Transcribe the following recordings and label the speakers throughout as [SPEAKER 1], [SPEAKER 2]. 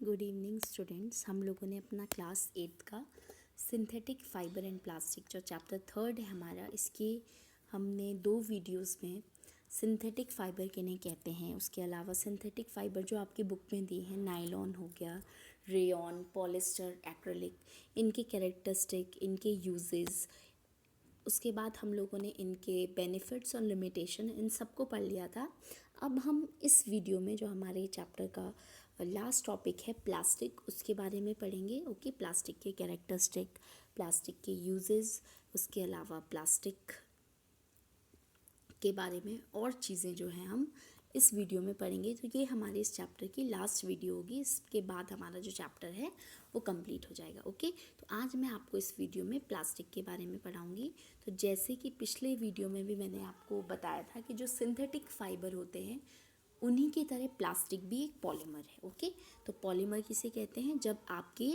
[SPEAKER 1] Good evening students. हम लोगों ने अपना क्लास 8 का सिंथेटिक फाइबर एंड प्लास्टिक जो चैप्टर 3 है हमारा, इसके हमने 2 वीडियोस में सिंथेटिक फाइबर किन्हें कहते हैं, उसके अलावा सिंथेटिक फाइबर जो आपकी बुक में दी हैं, नायलॉन हो गया, रेयॉन, पॉलिस्टर, एक्रेलिक, इनके कैरेक्टरिस्टिक, इनके यूजेस, उसके बाद हम लोगों ने इनके बेनिफिट्स और लिमिटेशन इन सबको पढ़ लिया था। अब हम इस वीडियो में जो हमारे चैप्टर का लास्ट टॉपिक है प्लास्टिक, उसके बारे में पढ़ेंगे। ओके, प्लास्टिक के कैरेक्टरिस्टिक, प्लास्टिक के यूजेस, उसके अलावा प्लास्टिक के बारे में और चीज़ें जो हैं हम इस वीडियो में पढ़ेंगे। तो ये हमारे इस चैप्टर की लास्ट वीडियो होगी। इसके बाद हमारा जो चैप्टर है वो कंप्लीट हो जाएगा। ओके, तो आज मैं आपको इस वीडियो में प्लास्टिक के बारे में पढ़ाऊँगी। तो जैसे कि पिछले वीडियो में भी मैंने आपको बताया था कि जो सिंथेटिक फाइबर होते हैं उन्हीं की तरह प्लास्टिक भी एक पॉलीमर है। ओके, तो पॉलीमर किसे कहते हैं? जब आपके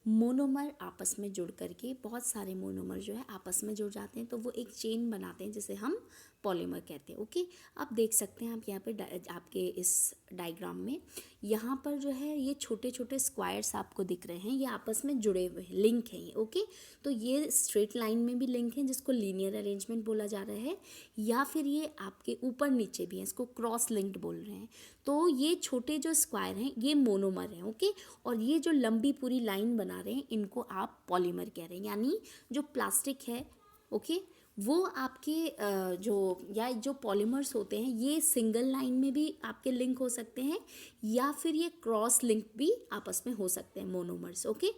[SPEAKER 1] मोनोमर आपस में जुड़ करके, बहुत सारे मोनोमर जो है आपस में जुड़ जाते हैं तो वो एक चेन बनाते हैं जिसे हम पॉलीमर कहते हैं। ओके, आप देख सकते हैं, आप यहाँ पे आपके इस डायग्राम में यहाँ पर जो है ये छोटे छोटे स्क्वायर्स आपको दिख रहे हैं, ये आपस में जुड़े हुए हैं, लिंक हैं ये। ओके, तो ये स्ट्रेट लाइन में भी लिंक है जिसको लीनियर अरेंजमेंट बोला जा रहा है, या फिर ये आपके ऊपर नीचे भी है, इसको क्रॉस लिंक्ड बोल रहे हैं। तो ये छोटे जो स्क्वायर हैं ये मोनोमर हैं। ओके, और ये जो लंबी पूरी लाइन बना रहे हैं इनको आप पॉलीमर कह रहे हैं। यानी जो प्लास्टिक है, ओके, वो आपके जो पॉलीमर्स होते हैं ये सिंगल लाइन में भी आपके लिंक हो सकते हैं, या फिर ये क्रॉस लिंक भी आपस में हो सकते हैं मोनोमर्स। ओके,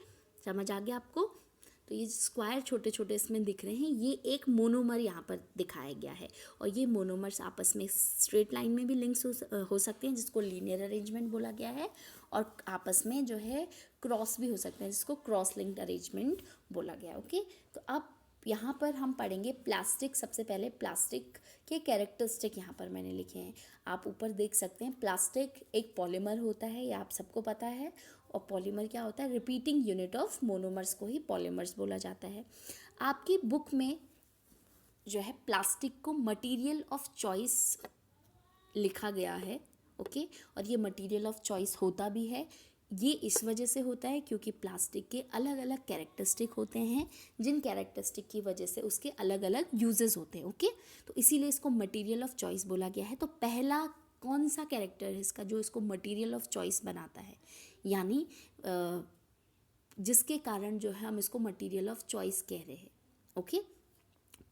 [SPEAKER 1] समझ आ गया आपको? तो ये स्क्वायर छोटे छोटे इसमें दिख रहे हैं, ये एक मोनोमर यहाँ पर दिखाया गया है। और ये मोनोमर्स आपस में स्ट्रेट लाइन में भी लिंक्स हो सकते हैं जिसको लीनियर अरेंजमेंट बोला गया है, और आपस में जो है क्रॉस भी हो सकते हैं जिसको क्रॉस लिंक्ड अरेंजमेंट बोला गया है। ओके, तो अब यहाँ पर हम पढ़ेंगे प्लास्टिक। सबसे पहले प्लास्टिक के कैरेक्टरिस्टिक यहाँ पर मैंने लिखे हैं, आप ऊपर देख सकते हैं। प्लास्टिक एक पॉलीमर होता है, ये आप सबको पता है। और पॉलीमर क्या होता है? रिपीटिंग यूनिट ऑफ मोनोमर्स को ही पॉलीमर्स बोला जाता है। आपकी बुक में जो है प्लास्टिक को मटेरियल ऑफ चॉइस लिखा गया है। ओके, और ये मटेरियल ऑफ चॉइस होता भी है। ये इस वजह से होता है क्योंकि प्लास्टिक के अलग अलग कैरेक्टरिस्टिक होते हैं, जिन कैरेक्टरिस्टिक की वजह से उसके अलग अलग यूजेस होते हैं। ओके, तो इसीलिए इसको मटेरियल ऑफ चॉइस बोला गया है। तो पहला कौन सा कैरेक्टर है इसका जो इसको मटेरियल ऑफ चॉइस बनाता है, यानी जिसके कारण जो है हम इसको मटेरियल ऑफ चॉइस कह रहे हैं। ओके,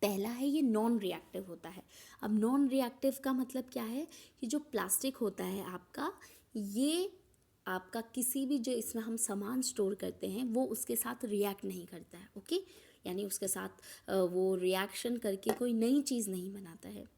[SPEAKER 1] पहला है ये नॉन रिएक्टिव होता है। अब नॉन रिएक्टिव का मतलब क्या है कि जो प्लास्टिक होता है आपका, ये आपका किसी भी जो इसमें हम सामान स्टोर करते हैं वो उसके साथ रिएक्ट नहीं करता है। ओके, यानी उसके साथ वो रिएक्शन करके कोई नई चीज़ नहीं बनाता है।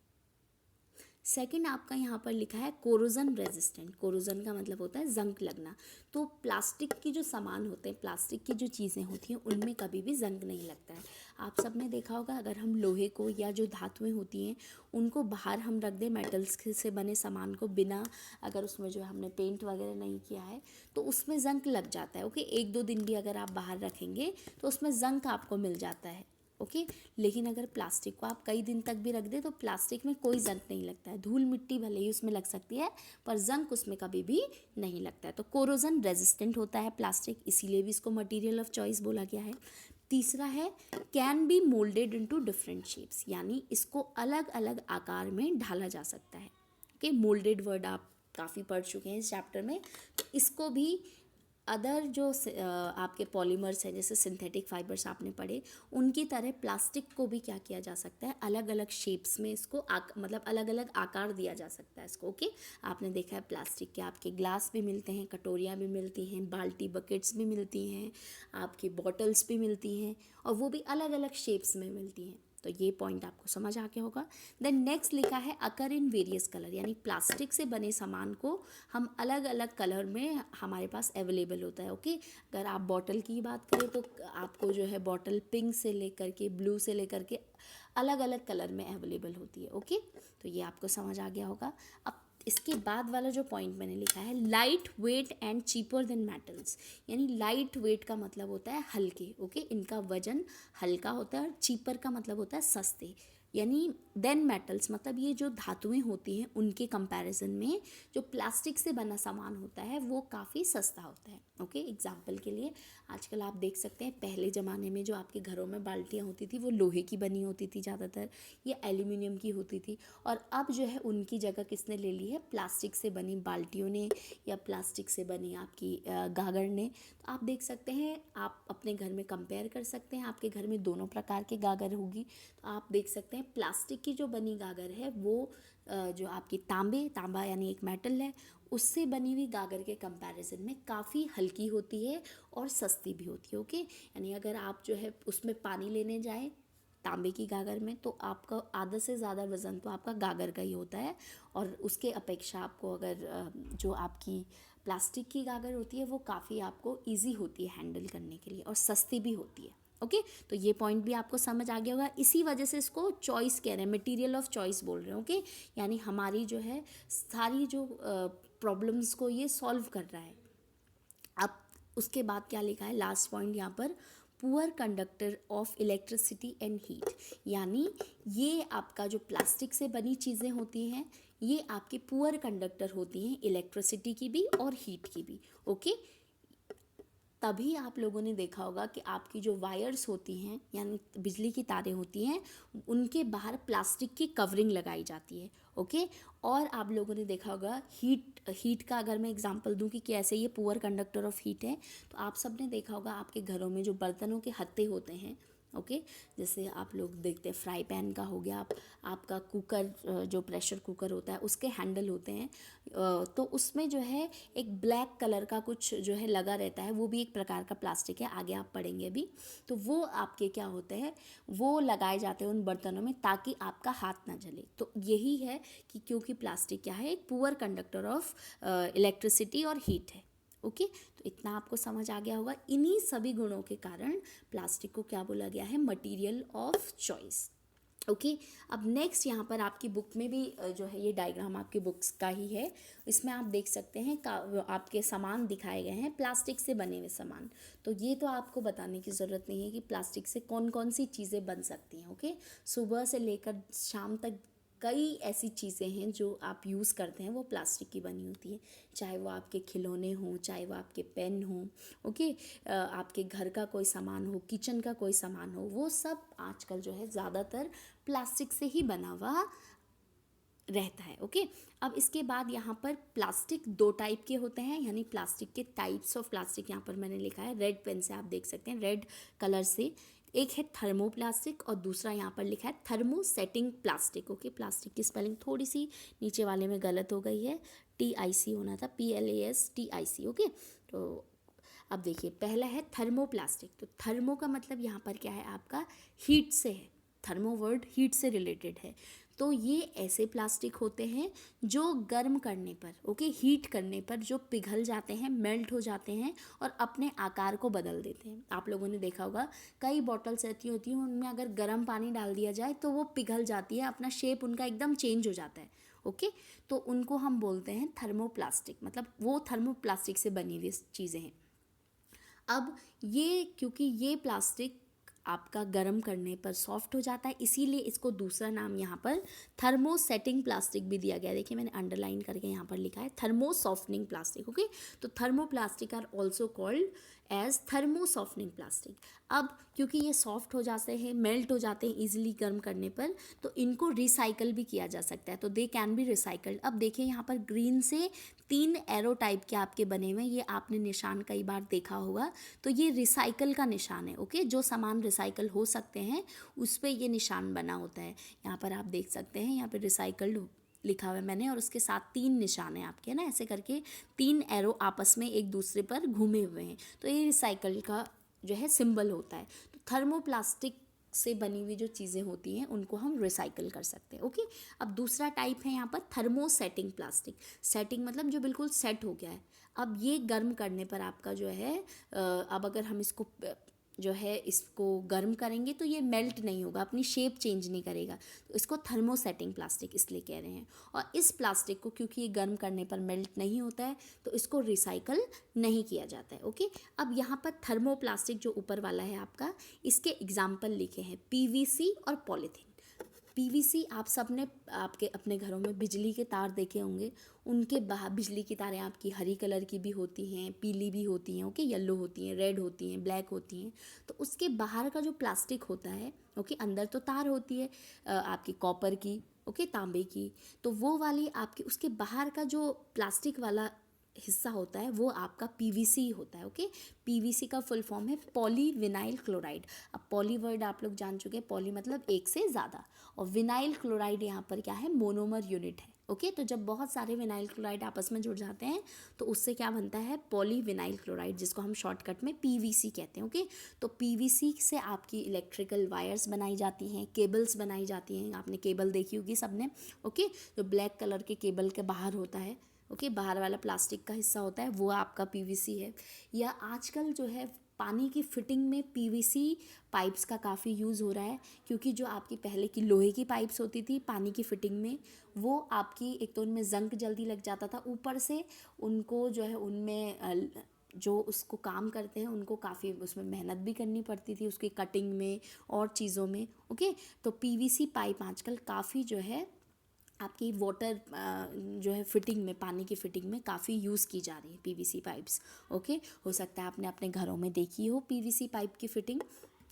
[SPEAKER 1] सेकंड आपका यहाँ पर लिखा है कोरोजन रेजिस्टेंट। कोरोजन का मतलब होता है जंग लगना। तो प्लास्टिक की जो सामान होते हैं, प्लास्टिक की जो चीज़ें होती हैं उनमें कभी भी जंग नहीं लगता है। आप सब ने देखा होगा, अगर हम लोहे को या जो धातुएं होती हैं उनको बाहर हम रख दें, मेटल्स से बने सामान को, बिना अगर उसमें जो हमने पेंट वगैरह नहीं किया है तो उसमें जंग लग जाता है। ओके, 1-2 दिन भी अगर आप बाहर रखेंगे तो उसमें जंग आपको मिल जाता है। ओके, लेकिन अगर प्लास्टिक को आप कई दिन तक भी रख दें तो प्लास्टिक में कोई जंग नहीं लगता है। धूल मिट्टी भले ही उसमें लग सकती है पर जंग उसमें कभी भी नहीं लगता है। तो कोरोजन रेजिस्टेंट होता है प्लास्टिक, इसीलिए भी इसको मटेरियल ऑफ चॉइस बोला गया है। तीसरा है can be moulded into different shapes, यानी इसको अलग अलग आकार में ढाला जा सकता है। ओके, मोल्डेड वर्ड आप काफ़ी पढ़ चुके हैं इस चैप्टर में। तो इसको भी अदर जो आपके पॉलीमर्स हैं, जैसे सिंथेटिक फाइबर्स आपने पढ़े, उनकी तरह प्लास्टिक को भी क्या किया जा सकता है, अलग अलग शेप्स में इसको मतलब अलग अलग आकार दिया जा सकता है इसको। ओके, आपने देखा है प्लास्टिक के आपके ग्लास भी मिलते हैं, कटोरियाँ भी मिलती हैं, बाल्टी बकेट्स भी मिलती हैं, आपकी बॉटल्स भी मिलती हैं, और वो भी अलग अलग शेप्स में मिलती हैं। तो ये पॉइंट आपको समझ आ गया होगा। देन नेक्स्ट लिखा है अकर इन वेरियस कलर, यानी प्लास्टिक से बने सामान को हम अलग अलग कलर में हमारे पास अवेलेबल होता है। ओके, अगर आप बॉटल की बात करें तो आपको जो है बॉटल पिंक से लेकर के ब्लू से लेकर के अलग अलग कलर में अवेलेबल होती है। ओके, तो ये आपको समझ आ गया होगा। अब इसके बाद वाला जो पॉइंट मैंने लिखा है light weight and cheaper than metals, यानी लाइट वेट का मतलब होता है हल्के। ओके, इनका वजन हल्का होता है, और चीपर का मतलब होता है सस्ते। यानी देन मेटल्स, मतलब ये जो धातुएं होती हैं उनके कंपैरिजन में जो प्लास्टिक से बना सामान होता है वो काफ़ी सस्ता होता है। ओके, एग्जाम्पल के लिए आजकल आप देख सकते हैं पहले ज़माने में जो आपके घरों में बाल्टियाँ होती थी वो लोहे की बनी होती थी ज़्यादातर, या एल्यूमिनियम की होती थी, और अब जो है उनकी जगह किसने ले ली है, प्लास्टिक से बनी बाल्टियों ने या प्लास्टिक से बनी आपकी गागर ने। तो आप देख सकते हैं, आप अपने घर में कंपेयर कर सकते हैं, आपके घर में दोनों प्रकार के गागर होगी। तो आप देख सकते हैं प्लास्टिक की जो बनी गागर है वो जो आपकी तांबा यानी एक मेटल है, उससे बनी हुई गागर के कंपैरिजन में काफ़ी हल्की होती है और सस्ती भी होती है। ओके, यानी अगर आप जो है उसमें पानी लेने जाएं तांबे की गागर में, तो आपका आधा से ज़्यादा वज़न तो आपका गागर का ही होता है, और उसके अपेक्षा आपको अगर जो आपकी प्लास्टिक की गागर होती है वो काफ़ी आपको इजी होती है हैंडल करने के लिए और सस्ती भी होती है। ओके, तो ये पॉइंट भी आपको समझ आ गया होगा। इसी वजह से इसको चॉइस कह रहे हैं, मटेरियल ऑफ चॉइस बोल रहे हैं। ओके, यानी हमारी जो है सारी जो प्रॉब्लम्स को ये सॉल्व कर रहा है। अब उसके बाद क्या लिखा है लास्ट पॉइंट यहाँ पर, poor conductor of electricity and heat, यानी ये आपका जो प्लास्टिक से बनी चीज़ें होती हैं ये आपके पुअर कंडक्टर होती हैं, इलेक्ट्रिसिटी की भी और हीट की भी। ओके, तभी आप लोगों ने देखा होगा कि आपकी जो वायर्स होती हैं यानी बिजली की तारें होती हैं उनके बाहर प्लास्टिक की कवरिंग लगाई जाती है। ओके, और आप लोगों ने देखा होगा हीट का अगर मैं एग्जांपल दूं कि कैसे ये पुअर कंडक्टर ऑफ हीट है, तो आप सब ने देखा होगा आपके घरों में जो बर्तनों के हत्थे होते हैं, ओके, जैसे आप लोग देखते हैं फ्राई पैन का हो गया, आपका कुकर जो प्रेशर कुकर होता है उसके हैंडल होते हैं, तो उसमें जो है एक ब्लैक कलर का कुछ जो है लगा रहता है, वो भी एक प्रकार का प्लास्टिक है, आगे आप पढ़ेंगे भी। तो वो आपके क्या होते हैं, वो लगाए जाते हैं उन बर्तनों में ताकि आपका हाथ ना जले। तो यही है कि क्योंकि प्लास्टिक क्या है, एक पुअर कंडक्टर ऑफ इलेक्ट्रिसिटी और हीट है। ओके, तो इतना आपको समझ आ गया होगा। इन्हीं सभी गुणों के कारण प्लास्टिक को क्या बोला गया है, मटेरियल ऑफ चॉइस। ओके, अब नेक्स्ट यहाँ पर आपकी बुक में भी जो है ये डायग्राम आपकी बुक्स का ही है, इसमें आप देख सकते हैं आपके सामान दिखाए गए हैं, प्लास्टिक से बने हुए सामान। तो ये तो आपको बताने की ज़रूरत नहीं है कि प्लास्टिक से कौन कौन सी चीज़ें बन सकती हैं। ओके, सुबह से लेकर शाम तक कई ऐसी चीज़ें हैं जो आप यूज़ करते हैं वो प्लास्टिक की बनी होती है, चाहे वो आपके खिलौने हों, चाहे वो आपके पेन हों, ओके, आपके घर का कोई सामान हो, किचन का कोई सामान हो, वो सब आजकल जो है ज़्यादातर प्लास्टिक से ही बना हुआ रहता है। ओके, अब इसके बाद यहाँ पर प्लास्टिक दो टाइप के होते हैं, यानी प्लास्टिक के टाइप्स ऑफ प्लास्टिक यहाँ पर मैंने लिखा है रेड पेन से, आप देख सकते हैं रेड कलर से। एक है थर्मोप्लास्टिक और दूसरा यहाँ पर लिखा है थर्मोसेटिंग प्लास्टिक। ओके, प्लास्टिक की स्पेलिंग थोड़ी सी नीचे वाले में गलत हो गई है, TIC होना था, PLASTIC। ओके, तो अब देखिए पहला है थर्मोप्लास्टिक। तो थर्मो का मतलब यहाँ पर क्या है, आपका हीट से है, थर्मो वर्ड हीट से रिलेटेड है। तो ये ऐसे प्लास्टिक होते हैं जो गर्म करने पर, ओके, हीट करने पर जो पिघल जाते हैं, मेल्ट हो जाते हैं और अपने आकार को बदल देते हैं। आप लोगों ने देखा होगा कई बॉटल्स ऐसी होती हैं उनमें अगर गर्म पानी डाल दिया जाए तो वो पिघल जाती है, अपना शेप उनका एकदम चेंज हो जाता है। ओके, तो उनको हम बोलते हैं थर्मोप्लास्टिक, मतलब वो थर्मोप्लास्टिक से बनी हुई चीज़ें हैं। अब ये क्योंकि ये प्लास्टिक आपका गर्म करने पर सॉफ्ट हो जाता है, इसीलिए इसको दूसरा नाम यहाँ पर थर्मोसेटिंग प्लास्टिक भी दिया गया है। देखिए मैंने अंडरलाइन करके यहाँ पर लिखा है थर्मो सॉफ्टनिंग प्लास्टिक। ओके, तो thermoplastic are also called as thermo softening plastic. अब क्योंकि ये सॉफ्ट हो जाते हैं, मेल्ट हो जाते हैं इजीली गर्म करने पर, तो इनको रिसाइकल भी किया जा सकता है, तो दे कैन बी रिसाइकल्ड। अब देखिए यहाँ पर ग्रीन से 3 एरो टाइप के आपके बने हुए हैं, ये आपने निशान कई बार देखा होगा, तो ये रिसाइकल का निशान है। ओके, जो सामान रिसाइकल हो सकते हैं उस पर ये निशान बना होता है। यहाँ पर आप देख सकते हैं, यहाँ पर रिसाइकल्ड लिखा हुआ है मैंने, और उसके साथ 3 निशान है आपके ना, ऐसे करके 3 एरो आपस में एक दूसरे पर घूमे हुए हैं, तो ये रिसाइकल का जो है सिंबल होता है। तो थर्मोप्लास्टिक से बनी हुई जो चीज़ें होती हैं उनको हम रिसाइकल कर सकते हैं। ओके, अब दूसरा टाइप है यहाँ पर थर्मोसेटिंग प्लास्टिक। सेटिंग मतलब जो बिल्कुल सेट हो गया है। अब ये गर्म करने पर आपका जो है अब अगर हम इसको जो है इसको गर्म करेंगे तो ये मेल्ट नहीं होगा, अपनी शेप चेंज नहीं करेगा, तो इसको थर्मोसेटिंग प्लास्टिक इसलिए कह रहे हैं। और इस प्लास्टिक को क्योंकि ये गर्म करने पर मेल्ट नहीं होता है तो इसको रिसाइकल नहीं किया जाता है। ओके, अब यहाँ पर थर्मोप्लास्टिक जो ऊपर वाला है आपका, इसके एग्जाम्पल लिखे हैं PVC और पॉलीथीन। पीवीसी आप सब ने आपके अपने घरों में बिजली के तार देखे होंगे, उनके बाहर बिजली की तारें आपकी हरी कलर की भी होती हैं, पीली भी होती हैं, ओके, येलो होती हैं, रेड होती हैं, ब्लैक होती हैं। तो उसके बाहर का जो प्लास्टिक होता है, ओके, अंदर तो तार होती है आपकी कॉपर की, ओके, तांबे की, तो वो वाली आपकी उसके बाहर का जो प्लास्टिक वाला हिस्सा होता है वो आपका पीवीसी होता है, ओके। पीवीसी का फुल फॉर्म है पॉलीविनाइल क्लोराइड। अब पॉली वर्ड आप लोग जान चुके हैं, पॉली मतलब एक से ज़्यादा, और विनाइल क्लोराइड यहाँ पर क्या है, मोनोमर यूनिट है, ओके। तो जब बहुत सारे विनाइल क्लोराइड आपस में जुड़ जाते हैं तो उससे क्या बनता है, पॉलीविनाइल क्लोराइड, जिसको हम शॉर्टकट में पीवीसी कहते हैं, ओके। तो पीवीसी से आपकी इलेक्ट्रिकल वायर्स बनाई जाती हैं, केबल्स बनाई जाती हैं, आपने केबल देखी होगी सबने, ओके। जो ब्लैक कलर के केबल के बाहर होता है, ओके, बाहर वाला प्लास्टिक का हिस्सा होता है वो आपका पीवीसी है। या आजकल जो है पानी की फिटिंग में पीवीसी पाइप्स का काफ़ी यूज़ हो रहा है, क्योंकि जो आपकी पहले की लोहे की पाइप्स होती थी पानी की फिटिंग में, वो आपकी एक तो उनमें जंग जल्दी लग जाता था, ऊपर से उनको जो है उनमें जो उसको काम करते हैं उनको काफ़ी उसमें मेहनत भी करनी पड़ती थी उसकी कटिंग में और चीज़ों में, ओके। तो पीवीसी पाइप आजकल काफ़ी जो है आपकी वाटर जो है फिटिंग में, पानी की फिटिंग में काफ़ी यूज़ की जा रही है पीवीसी पाइप्स, ओके। हो सकता है आपने अपने घरों में देखी हो पीवीसी पाइप की फिटिंग,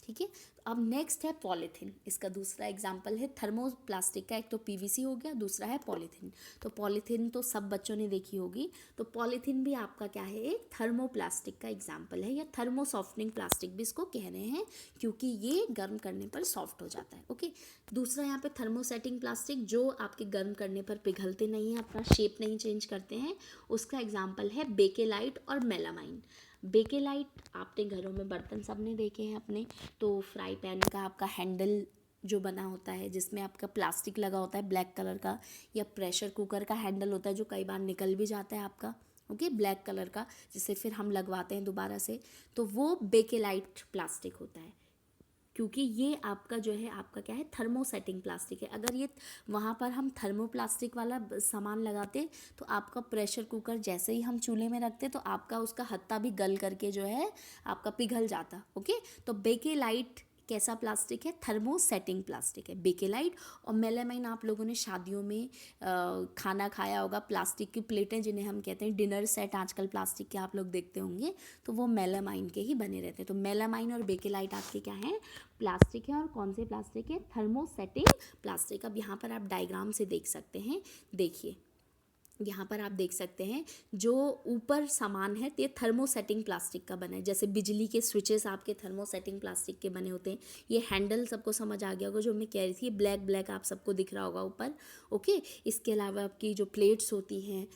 [SPEAKER 1] ठीक है। अब नेक्स्ट है पॉलीथीन। इसका दूसरा एग्जाम्पल है थर्मोप्लास्टिक का। एक तो पीवीसी हो गया, दूसरा है पॉलीथीन। तो पॉलीथीन तो सब बच्चों ने देखी होगी। तो पॉलीथीन भी आपका क्या है, एक थर्मोप्लास्टिक का एग्जाम्पल है, या थर्मो सॉफ्टनिंग प्लास्टिक भी इसको कह रहे हैं, क्योंकि ये गर्म करने पर सॉफ्ट हो जाता है, ओके। दूसरा यहाँ पे थर्मोसेटिंग प्लास्टिक, जो आपके गर्म करने पर पिघलते नहीं हैं, अपना शेप नहीं चेंज करते हैं, उसका एग्जाम्पल है बेकेलाइट और मेलामाइन। बेकेलाइट आपने घरों में बर्तन सब ने देखे हैं अपने, तो फ्राई पैन का आपका हैंडल जो बना होता है जिसमें आपका प्लास्टिक लगा होता है ब्लैक कलर का, या प्रेशर कुकर का हैंडल होता है जो कई बार निकल भी जाता है आपका, ओके, ब्लैक कलर का, जिसे फिर हम लगवाते हैं दोबारा से, तो वो बेकेलाइट प्लास्टिक होता है, क्योंकि ये आपका जो है आपका क्या है, थर्मोसेटिंग प्लास्टिक है। अगर ये वहाँ पर हम थर्मोप्लास्टिक वाला सामान लगाते तो आपका प्रेशर कुकर जैसे ही हम चूल्हे में रखते तो आपका उसका हत्ता भी गल करके जो है आपका पिघल जाता, ओके। तो बेकेलाइट कैसा प्लास्टिक है, थर्मोसेटिंग प्लास्टिक है बेकेलाइट। और मेलामाइन आप लोगों ने शादियों में खाना खाया होगा, प्लास्टिक की प्लेटें जिन्हें हम कहते हैं डिनर सेट, आजकल प्लास्टिक के आप लोग देखते होंगे, तो वो मेलामाइन के ही बने रहते हैं। तो मेलामाइन और बेकेलाइट आपके क्या हैं, प्लास्टिक है। और कौन से प्लास्टिक है, थर्मोसेटिंग प्लास्टिक। अब यहाँ पर आप डायग्राम से देख सकते हैं, देखिए यहाँ पर आप देख सकते हैं जो ऊपर सामान है ये थर्मोसेटिंग प्लास्टिक का बना है। जैसे बिजली के स्विचेस आपके थर्मोसेटिंग प्लास्टिक के बने होते हैं। ये हैंडल सबको समझ आ गया होगा जो मैं कह रही थी, ब्लैक ब्लैक आप सबको दिख रहा होगा ऊपर, ओके। इसके अलावा आपकी जो प्लेट्स होती हैं,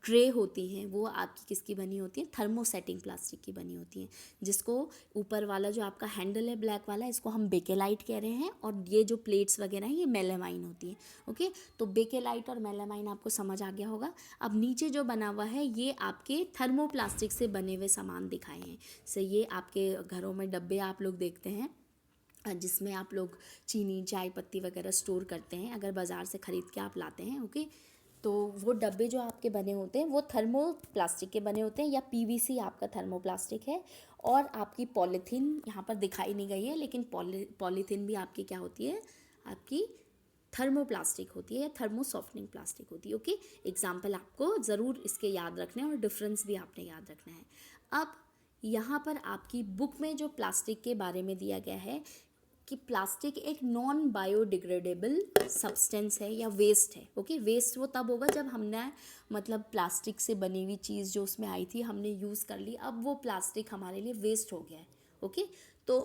[SPEAKER 1] ट्रे होती हैं, वो आपकी किसकी बनी होती हैं, थर्मोसेटिंग प्लास्टिक की बनी होती हैं। जिसको ऊपर वाला जो आपका हैंडल है ब्लैक वाला, इसको हम बेकेलाइट कह रहे हैं, और ये जो प्लेट्स वगैरह हैं ये मेलामाइन होती हैं, ओके। तो बेकेलाइट और मेलामाइन आपको समझ आ गया होगा। अब नीचे जो बना हुआ है ये आपके थर्मोप्लास्टिक से बने हुए सामान दिखाए हैं। से ये आपके घरों में डब्बे आप लोग देखते हैं जिसमें आप लोग चीनी, चाय पत्ती वगैरह स्टोर करते हैं, अगर बाज़ार से ख़रीद के आप लाते हैं, ओके। तो वो डब्बे जो आपके बने होते हैं वो थर्मो प्लास्टिक के बने होते हैं, या पीवीसी आपका थर्मोप्लास्टिक है। और आपकी पॉलीथीन यहाँ पर दिखाई नहीं गई है, लेकिन पॉलीथीन भी आपकी क्या होती है, आपकी थर्मोप्लास्टिक होती है, या थर्मो सॉफ्टनिंग प्लास्टिक होती है, ओके। एग्जाम्पल आपको ज़रूर इसके याद रखने हैं, और डिफरेंस भी आपने याद रखना है। अब यहाँ पर आपकी बुक में जो प्लास्टिक के बारे में दिया गया है कि प्लास्टिक एक नॉन बायोडिग्रेडेबल सब्सटेंस है या वेस्ट है, ओके। वेस्ट वो तब होगा जब हमने मतलब प्लास्टिक से बनी हुई चीज़ जो उसमें आई थी हमने यूज़ कर ली, अब वो प्लास्टिक हमारे लिए वेस्ट हो गया है, ओके। तो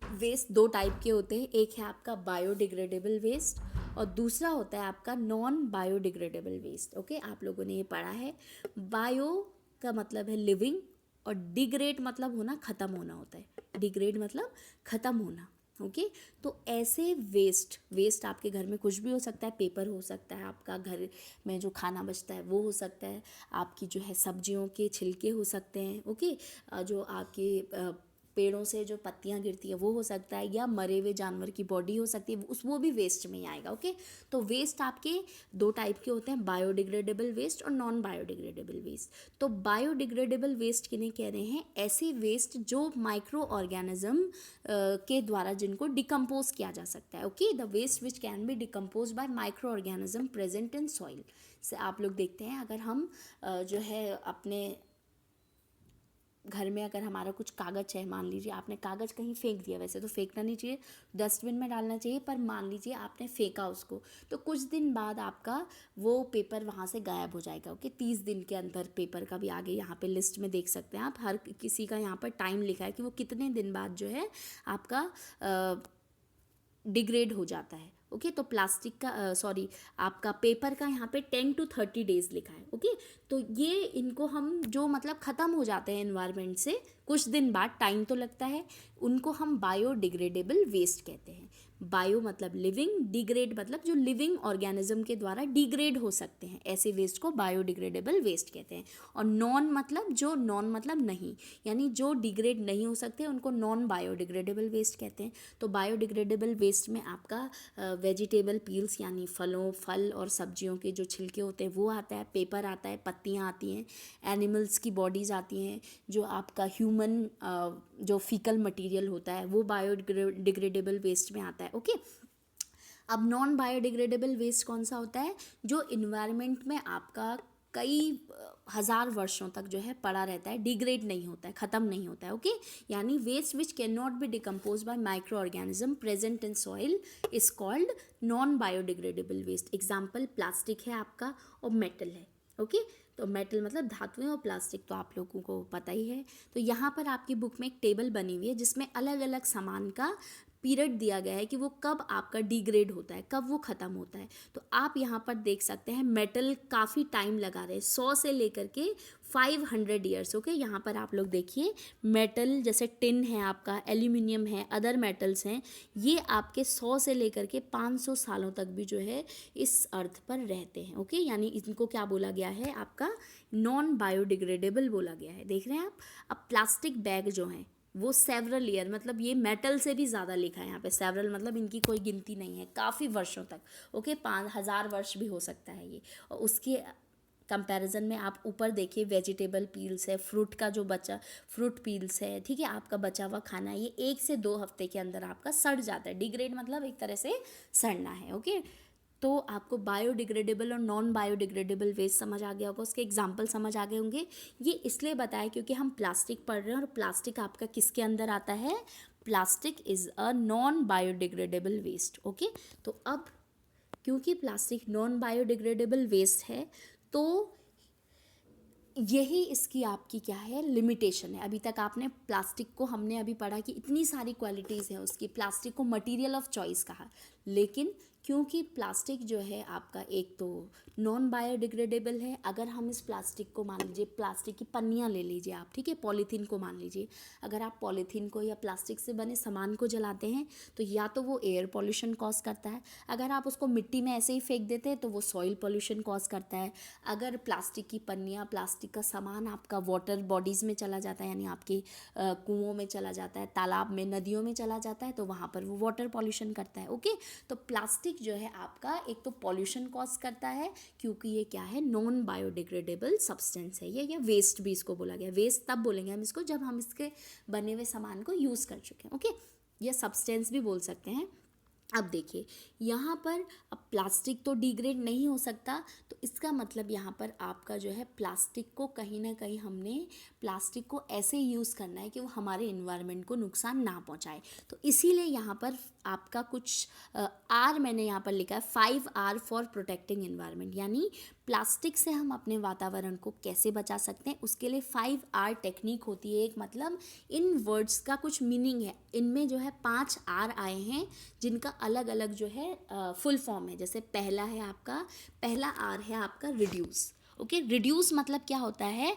[SPEAKER 1] वेस्ट दो टाइप के होते हैं, एक है आपका बायोडिग्रेडेबल वेस्ट और दूसरा होता है आपका नॉन बायोडिग्रेडेबल वेस्ट, ओके। आप लोगों ने ये पढ़ा है। बायो का मतलब है लिविंग, और डिग्रेड मतलब होना, ख़त्म होना होता है। डिग्रेड मतलब ख़त्म होना, ओके। तो ऐसे वेस्ट आपके घर में कुछ भी हो सकता है, पेपर हो सकता है, आपका घर में जो खाना बचता है वो हो सकता है, आपकी जो है सब्जियों के छिलके हो सकते हैं, ओके। जो आपके पेड़ों से जो पत्तियां गिरती है वो हो सकता है, या मरे हुए जानवर की बॉडी हो सकती है, वो भी वेस्ट में ही आएगा। ओके, तो वेस्ट आपके दो टाइप के होते हैं, बायोडिग्रेडेबल वेस्ट और नॉन बायोडिग्रेडेबल वेस्ट। तो बायोडिग्रेडेबल वेस्ट किन्हें कह रहे हैं? ऐसे वेस्ट जो माइक्रो ऑर्गेनिज्म के द्वारा जिनको डिकम्पोज किया जा सकता है। Okay, the waste which can be decompose by microorganism present in soil. से आप लोग देखते हैं, अगर हम जो है अपने घर में अगर हमारा कुछ कागज़ है, मान लीजिए आपने कागज़ कहीं फेंक दिया, वैसे तो फेंकना नहीं चाहिए, डस्टबिन में डालना चाहिए, पर मान लीजिए आपने फेंका उसको, तो कुछ दिन बाद आपका वो पेपर वहाँ से गायब हो जाएगा। ओके, 30 दिन के अंदर पेपर का भी आगे यहाँ पे लिस्ट में देख सकते हैं आप, हर किसी का यहाँ पर टाइम लिखा है कि वो कितने दिन बाद जो है आपका डिग्रेड हो जाता है। ओके, तो प्लास्टिक का आपका पेपर का यहाँ पे 10 to 30 डेज लिखा है। ओके, तो ये इनको हम जो मतलब ख़त्म हो जाते हैं एनवायरनमेंट से कुछ दिन बाद, टाइम तो लगता है, उनको हम बायोडिग्रेडेबल वेस्ट कहते हैं। बायो मतलब लिविंग, डिग्रेड मतलब जो लिविंग ऑर्गेनिज्म के द्वारा डिग्रेड हो सकते हैं, ऐसे वेस्ट को बायोडिग्रेडेबल वेस्ट कहते हैं। और नॉन मतलब नहीं, यानी जो डिग्रेड नहीं हो सकते उनको नॉन बायोडिग्रेडेबल वेस्ट कहते हैं। तो बायोडिग्रेडेबल वेस्ट में आपका वेजिटेबल पील्स यानी फल और सब्जियों के जो छिलके होते हैं वो आता है, पेपर आता है, पत्तियाँ आती हैं, एनिमल्स की बॉडीज़ आती हैं, जो आपका ह्यूमन जो फीकल मटेरियल होता है वो बायोडिग्रेडेबल वेस्ट में आता है। ओके, अब नॉन बायोडिग्रेडेबल वेस्ट कौन सा होता है? जो इन्वायरमेंट में आपका कई हज़ार वर्षों तक जो है पड़ा रहता है, डिग्रेड नहीं होता है, ख़त्म नहीं होता है। ओके, यानी waste which can not be decompose by microorganism present in soil is called non biodegradable waste. Example plastic है आपका और मेटल है। ओके, तो मेटल मतलब धातुएं और प्लास्टिक तो आप लोगों को पता ही है। तो यहाँ पर आपकी बुक में एक टेबल बनी हुई है जिसमें अलग अलग सामान का पीरियड दिया गया है कि वो कब आपका डिग्रेड होता है, कब वो ख़त्म होता है। तो आप यहाँ पर देख सकते हैं मेटल काफ़ी टाइम लगा रहे हैं, 100 से लेकर के 500 ईयर्स। ओके, यहाँ पर आप लोग देखिए मेटल जैसे टिन है आपका, एल्यूमिनियम है, अदर मेटल्स हैं, ये आपके 100 से लेकर के 500 सालों तक भी जो है इस अर्थ पर रहते हैं। ओके, यानी इनको क्या बोला गया है? आपका नॉन बायोडिग्रेडेबल बोला गया है। देख रहे हैं आप। अब प्लास्टिक बैग जो हैं वो सेवरल ईयर, मतलब ये मेटल से भी ज़्यादा लिखा है यहाँ पे, सेवरल मतलब इनकी कोई गिनती नहीं है, काफ़ी वर्षों तक। ओके, 5000 वर्ष भी हो सकता है ये। और उसके कंपैरिजन में आप ऊपर देखिए वेजिटेबल पील्स है, फ्रूट पील्स है, ठीक है, आपका बचा हुआ खाना है, ये 1 से 2 हफ्ते के अंदर आपका सड़ जाता है। डिग्रेड मतलब एक तरह से सड़ना है। ओके, तो आपको बायोडिग्रेडेबल और नॉन बायोडिग्रेडेबल वेस्ट समझ आ गया होगा, उसके एग्जाम्पल समझ आ गए होंगे। ये इसलिए बताया क्योंकि हम प्लास्टिक पढ़ रहे हैं और प्लास्टिक आपका किसके अंदर आता है? Plastic is a non biodegradable waste. Okay, तो अब क्योंकि प्लास्टिक नॉन बायोडिग्रेडेबल वेस्ट है तो यही इसकी आपकी क्या है? लिमिटेशन है। अभी तक आपने प्लास्टिक को, हमने अभी पढ़ा कि इतनी सारी क्वालिटीज़ हैं उसकी, प्लास्टिक को मटेरियल ऑफ चॉइस कहा, लेकिन क्योंकि प्लास्टिक जो है आपका एक तो नॉन बायोडिग्रेडेबल है। अगर हम इस प्लास्टिक को, मान लीजिए प्लास्टिक की पन्नियाँ ले लीजिए आप, ठीक है, पॉलीथीन को मान लीजिए, अगर आप पॉलीथीन को या प्लास्टिक से बने सामान को जलाते हैं तो या तो वो एयर पॉल्यूशन कॉज करता है, अगर आप उसको मिट्टी में ऐसे ही फेंक देते हैं तो वो सॉइल पॉल्यूशन कॉज करता है, अगर प्लास्टिक की पन्नियाँ, प्लास्टिक का सामान आपका वाटर बॉडीज़ में चला जाता है, यानी आपके कुओं में चला जाता है, तालाब में, नदियों में चला जाता है, तो वहाँ पर वो वाटर पॉल्यूशन करता है। ओके, तो प्लास्टिक जो है आपका एक तो पॉल्यूशन कॉज करता है क्योंकि ये क्या है? नॉन बायोडिग्रेडेबल सब्सटेंस है ये, या वेस्ट भी इसको बोला गया। वेस्ट तब बोलेंगे हम इसको जब हम इसके बने हुए सामान को यूज़ कर चुके हैं। ओके, या सब्सटेंस भी बोल सकते हैं। अब देखिए यहाँ पर, अब प्लास्टिक तो डिग्रेड नहीं हो सकता, तो इसका मतलब यहाँ पर आपका जो है प्लास्टिक को कहीं ना कहीं हमने प्लास्टिक को ऐसे यूज़ करना है कि वो हमारे इन्वायरमेंट को नुकसान ना पहुँचाए। तो इसीलिए यहाँ पर आपका कुछ आर मैंने यहाँ पर लिखा है, 5R फॉर प्रोटेक्टिंग इन्वायरमेंट, यानी प्लास्टिक से हम अपने वातावरण को कैसे बचा सकते हैं, उसके लिए 5R टेक्निक होती है। एक मतलब इन वर्ड्स का कुछ मीनिंग है, इनमें जो है 5R आए हैं जिनका अलग अलग जो है फुल फॉर्म है। जैसे पहला R है आपका रिड्यूस। ओके, रिड्यूस मतलब क्या होता है?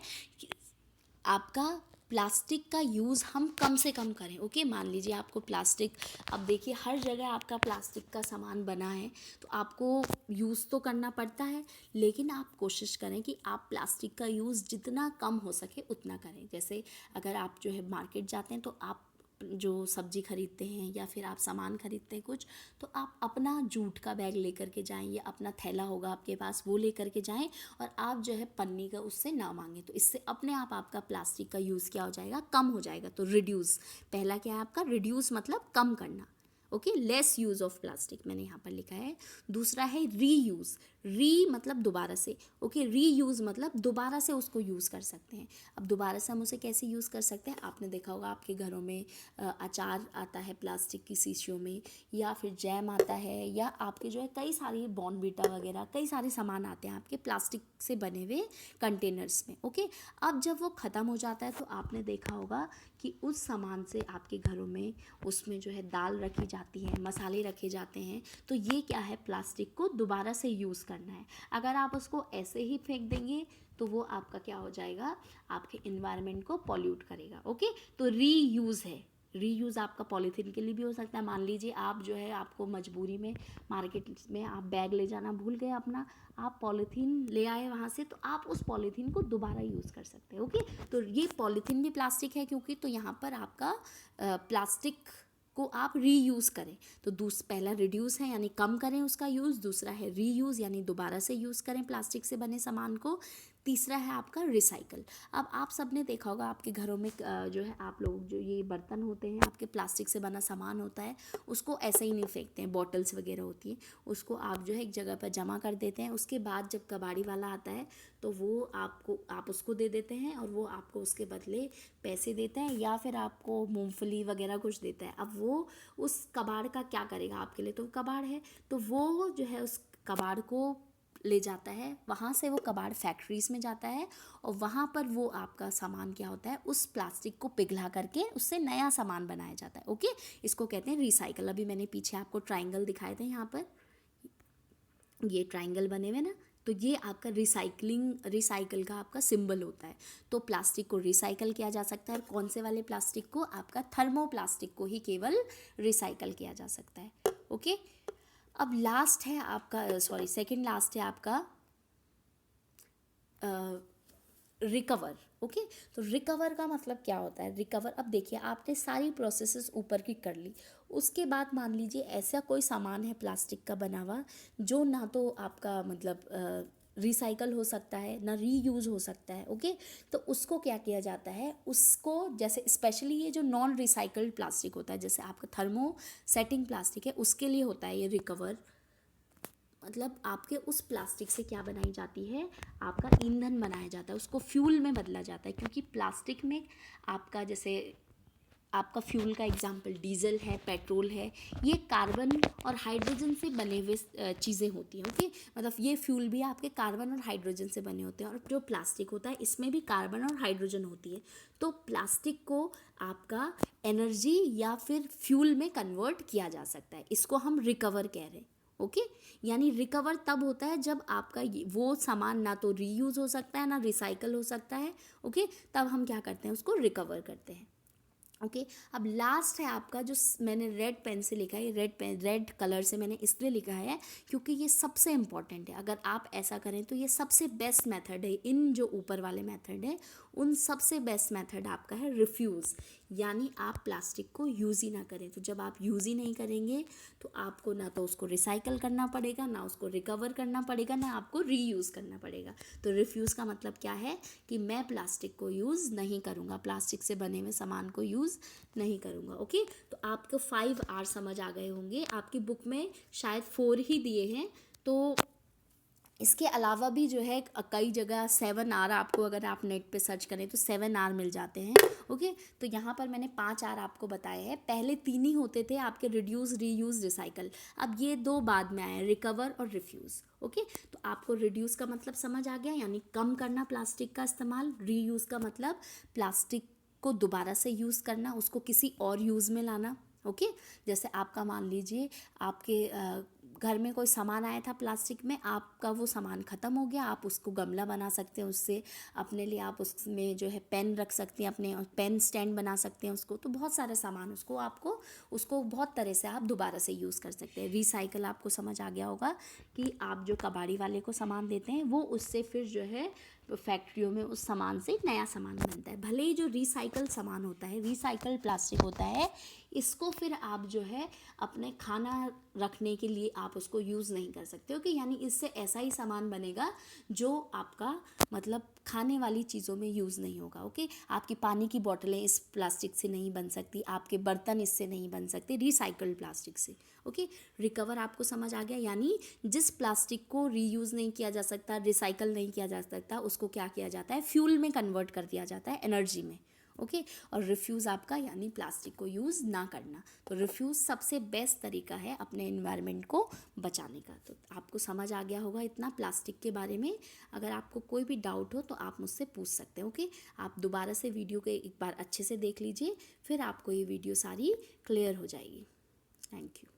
[SPEAKER 1] आपका प्लास्टिक का यूज़ हम कम से कम करें। ओके, मान लीजिए आपको प्लास्टिक, अब देखिए हर जगह आपका प्लास्टिक का सामान बना है तो आपको यूज़ तो करना पड़ता है, लेकिन आप कोशिश करें कि आप प्लास्टिक का यूज़ जितना कम हो सके उतना करें। जैसे अगर आप जो है मार्केट जाते हैं तो आप जो सब्जी खरीदते हैं या फिर आप सामान खरीदते हैं कुछ, तो आप अपना जूट का बैग लेकर के जाएं या अपना थैला होगा आपके पास वो लेकर के जाएं, और आप जो है पन्नी का उससे ना मांगें। तो इससे अपने आप आपका प्लास्टिक का यूज़ क्या हो जाएगा, कम हो जाएगा। तो रिड्यूस, पहला क्या है आपका, रिड्यूस मतलब कम करना। Okay, lace use of plastic मैंने यहाँ पर लिखा है। दूसरा है री यूज़, री मतलब दोबारा से। ओके, री यूज़ मतलब दोबारा से उसको यूज़ कर सकते हैं। अब दोबारा से हम उसे कैसे यूज़ कर सकते हैं, आपने देखा होगा आपके घरों में अचार आता है प्लास्टिक की शीशियों में, या फिर जैम आता है, या आपके जो है कई सारी बॉर्नवीटा वगैरह कई सारे सामान आते हैं आपके प्लास्टिक से बने हुए कंटेनर्स में। ओके, अब जब वो ख़त्म हो जाता है तो आपने देखा होगा कि उस सामान से आपके घरों में उसमें जो है दाल रखी जाती है, मसाले रखे जाते हैं। तो ये क्या है, प्लास्टिक को दोबारा से यूज़ करना है। अगर आप उसको ऐसे ही फेंक देंगे तो वो आपका क्या हो जाएगा, आपके इन्वायरमेंट को पॉल्यूट करेगा। ओके, तो रीयूज़ है। रीयूज़ आपका पॉलीथीन के लिए भी हो सकता है। मान लीजिए आप जो है आपको मजबूरी में मार्केट में आप बैग ले जाना भूल गए अपना, आप पॉलीथीन ले आए वहाँ से, तो आप उस पॉलीथीन को दोबारा यूज़ कर सकते हैं। ओके, तो ये पॉलीथीन भी प्लास्टिक है क्योंकि, तो यहाँ पर आपका प्लास्टिक को आप रीयूज़ करें। तो पहला रिड्यूस है यानी कम करें उसका यूज़, दूसरा है रीयूज़ यानी दोबारा से यूज़ करें प्लास्टिक से बने सामान को, तीसरा है आपका रिसाइकल। अब आप सब ने देखा होगा आपके घरों में जो है आप लोग जो ये बर्तन होते हैं आपके प्लास्टिक से बना सामान होता है, उसको ऐसे ही नहीं फेंकते हैं, बॉटल्स वगैरह होती हैं उसको आप जो है एक जगह पर जमा कर देते हैं। उसके बाद जब कबाड़ी वाला आता है तो वो आप उसको दे देते हैं और वो आपको उसके बदले पैसे देता है या फिर आपको मूंगफली वगैरह कुछ देता है। अब वो उस कबाड़ का क्या करेगा, आपके लिए तो कबाड़ है, तो वो जो है उस कबाड़ को ले जाता है, वहाँ से वो कबाड़ फैक्ट्रीज़ में जाता है और वहाँ पर वो आपका सामान क्या होता है, उस प्लास्टिक को पिघला करके उससे नया सामान बनाया जाता है। ओके, इसको कहते हैं रिसाइकल। अभी मैंने पीछे आपको ट्राइंगल दिखाए थे, यहाँ पर ये ट्राइंगल बने हुए ना, तो ये आपका रिसाइकल का आपका सिंबल होता है। तो प्लास्टिक को रिसाइकल किया जा सकता है, और कौन से वाले प्लास्टिक को, आपका थर्मोप्लास्टिक को ही केवल रिसाइकल किया जा सकता है। ओके, अब लास्ट है आपका, सॉरी सेकंड लास्ट है आपका रिकवर। ओके, तो रिकवर का मतलब क्या होता है, रिकवर, अब देखिए आपने सारी प्रोसेसेस ऊपर की कर ली, उसके बाद मान लीजिए ऐसा कोई सामान है प्लास्टिक का बना हुआ जो ना तो आपका मतलब रिसाइकल हो सकता है ना रीयूज़ हो सकता है। ओके, तो उसको क्या किया जाता है, उसको जैसे स्पेशली ये जो नॉन रिसाइकल्ड प्लास्टिक होता है, जैसे आपका थर्मो सेटिंग प्लास्टिक है, उसके लिए होता है ये रिकवर। मतलब आपके उस प्लास्टिक से क्या बनाई जाती है, आपका ईंधन बनाया जाता है, उसको फ्यूल में बदला जाता है। क्योंकि प्लास्टिक में आपका जैसे आपका फ्यूल का एग्जांपल डीजल है, पेट्रोल है, ये कार्बन और हाइड्रोजन से बने हुए चीज़ें होती हैं। ओके, मतलब ये फ्यूल भी आपके कार्बन और हाइड्रोजन से बने होते हैं, और जो प्लास्टिक होता है इसमें भी कार्बन और हाइड्रोजन होती है। तो प्लास्टिक को आपका एनर्जी या फिर फ्यूल में कन्वर्ट किया जा सकता है, इसको हम रिकवर कह रहे हैं। ओके, यानी रिकवर तब होता है जब आपका वो सामान ना तो रीयूज़ हो सकता है ना रिसाइकल हो सकता है। ओके, तब हम क्या करते हैं, उसको रिकवर करते हैं। ओके, अब लास्ट है आपका जो मैंने रेड पेन से लिखा है, ये रेड कलर से मैंने इसलिए लिखा है क्योंकि ये सबसे इम्पॉर्टेंट है। अगर आप ऐसा करें तो ये सबसे बेस्ट मेथड है, इन जो ऊपर वाले मेथड है उन सबसे बेस्ट मेथड आपका है रिफ्यूज़, यानी आप प्लास्टिक को यूज़ ही ना करें। तो जब आप यूज़ ही नहीं करेंगे तो आपको ना तो उसको रिसाइकल करना पड़ेगा, ना उसको रिकवर करना पड़ेगा, ना आपको रीयूज़ करना पड़ेगा। तो रिफ्यूज़ का मतलब क्या है कि मैं प्लास्टिक को यूज़ नहीं करूँगा, प्लास्टिक से बने हुए सामान को यूज़ नहीं करूँगा। ओके, तो आपको 5 आर समझ आ गए होंगे, आपकी बुक में शायद 4 ही दिए हैं, तो इसके अलावा भी जो है कई जगह 7 आर, आपको अगर आप नेट पे सर्च करें तो 7 आर मिल जाते हैं। ओके, तो यहाँ पर मैंने 5 आर आपको बताए हैं, पहले 3 ही होते थे आपके, रिड्यूस, रीयूज़, रिसाइकल। अब ये 2 बाद में आए, रिकवर और रिफ्यूज़। ओके, तो आपको रिड्यूस का मतलब समझ आ गया, यानी कम करना प्लास्टिक का इस्तेमाल। रीयूज़ का मतलब प्लास्टिक को दोबारा से यूज़ करना, उसको किसी और यूज़ में लाना। ओके, जैसे आपका मान लीजिए आपके घर में कोई सामान आया था प्लास्टिक में, आपका वो सामान ख़त्म हो गया, आप उसको गमला बना सकते हैं उससे, अपने लिए आप उसमें जो है पेन रख सकते हैं, अपने पेन स्टैंड बना सकते हैं उसको। तो बहुत सारे सामान उसको बहुत तरह से आप दोबारा से यूज़ कर सकते हैं। रिसाइकल आपको समझ आ गया होगा कि आप जो कबाड़ी वाले को सामान देते हैं वो उससे फिर जो है फैक्ट्रियों में उस सामान से नया सामान बनता है। भले ही जो रिसाइकल सामान होता है, रिसाइकल प्लास्टिक होता है, इसको फिर आप जो है अपने खाना रखने के लिए आप उसको यूज़ नहीं कर सकते हो, कि यानी इससे ऐसा ही सामान बनेगा जो आपका मतलब खाने वाली चीज़ों में यूज़ नहीं होगा। ओके, आपकी पानी की बोतलें इस प्लास्टिक से नहीं बन सकती, आपके बर्तन इससे नहीं बन सकते रिसाइकल्ड प्लास्टिक से। ओके, रिकवर आपको समझ आ गया। यानी जिस प्लास्टिक को रीयूज़ नहीं किया जा सकता, रिसाइकल नहीं किया जा सकता, उसको क्या किया जाता है, फ्यूल में कन्वर्ट कर दिया जाता है, एनर्जी में। ओके, और रिफ्यूज़ आपका यानी प्लास्टिक को यूज़ ना करना। तो रिफ्यूज़ सबसे बेस्ट तरीका है अपने एनवायरनमेंट को बचाने का। तो आपको समझ आ गया होगा इतना प्लास्टिक के बारे में। अगर आपको कोई भी डाउट हो तो आप मुझसे पूछ सकते हैं। ओके, आप दोबारा से वीडियो को एक बार अच्छे से देख लीजिए, फिर आपको ये वीडियो सारी क्लियर हो जाएगी। Thank you.